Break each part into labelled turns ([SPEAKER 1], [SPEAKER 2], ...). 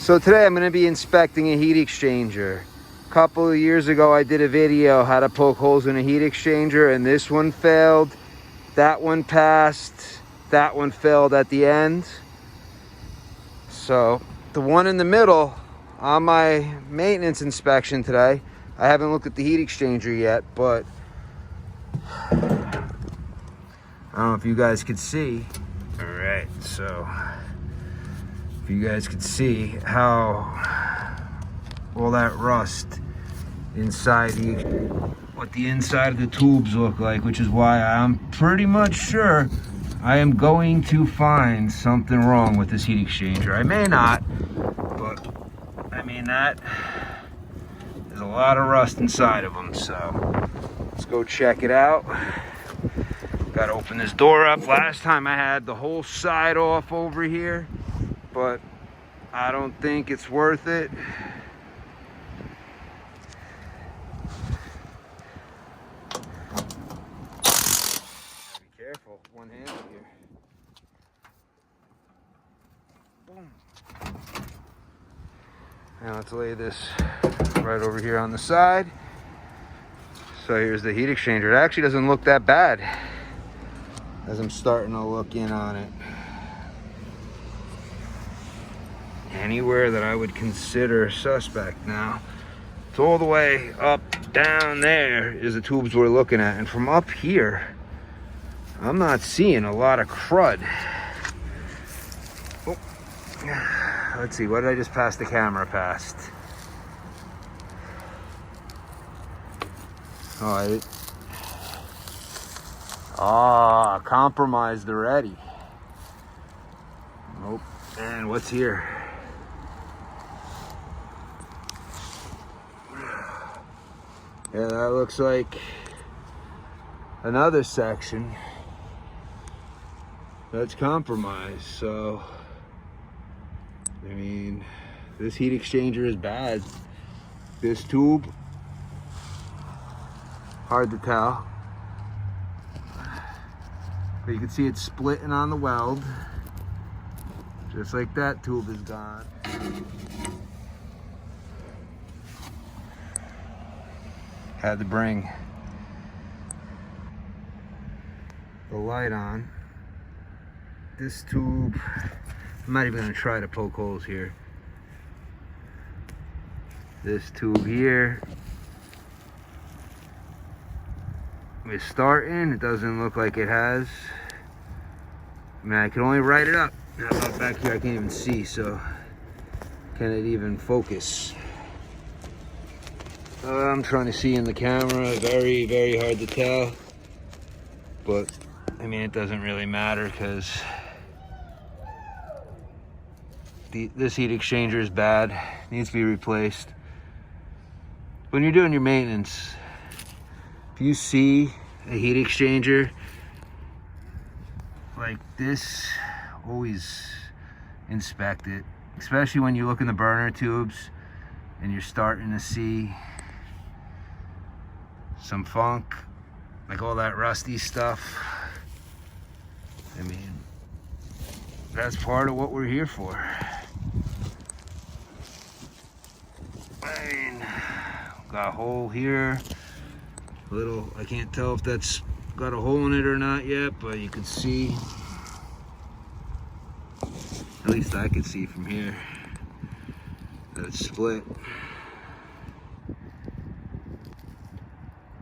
[SPEAKER 1] So today I'm going to be inspecting a heat exchanger. A couple of years ago I did a video how to poke holes in a heat exchanger, and this one failed, that one passed, that one failed at the end. So the one in the middle, on my maintenance inspection today, I haven't looked at the heat exchanger yet, but I don't know if you guys could see. All right, so if you guys could see how all that rust inside what the inside of the tubes look like, which is why I'm pretty much sure I am going to find something wrong with this heat exchanger. I may not, but I mean, there's a lot of rust inside of them, so let's go check it out. Got to open this door up. Last time I had the whole side off over here, but I don't think it's worth it. Be careful, one hand here. Boom. Now let's lay this right over here on the side. So here's the heat exchanger. It actually doesn't look that bad as I'm starting to look in on it. Anywhere that I would consider suspect now. It's all the way up, down there is the tubes we're looking at. And from up here, I'm not seeing a lot of crud. Oh. Let's see, what did I just pass the camera past? Compromised already. Nope. And what's here? Yeah, that looks like another section that's compromised. So, I mean, this heat exchanger is bad. This tube, hard to tell. But you can see it's splitting on the weld. Just like that tube is gone. Had to bring the light on. This tube, I'm not even gonna try to poke holes here. This tube here is starting. It doesn't look like it has. I mean, I can only write it up. Now, back here I can't even see, so can it even focus? I'm trying to see in the camera, very, very hard to tell. But, I mean, it doesn't really matter because this heat exchanger is bad, needs to be replaced. When you're doing your maintenance, if you see a heat exchanger like this, always inspect it, especially when you look in the burner tubes and you're starting to see some funk, like all that rusty stuff. I mean, that's part of what we're here for. I mean, got a hole here, little, I can't tell if that's got a hole in it or not yet, but you can see, at least I can see from here, that it's split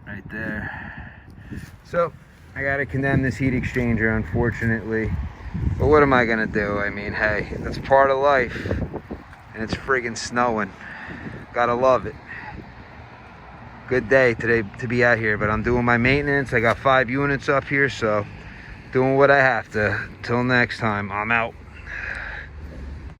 [SPEAKER 1] right there. So I gotta condemn this heat exchanger, unfortunately, but what am I gonna do? I mean, hey, that's part of life, and it's friggin' snowing. Gotta love it. Good day today to be out here, but I'm doing my maintenance. I got 5 units up here, so doing what I have to. Till next time, I'm out.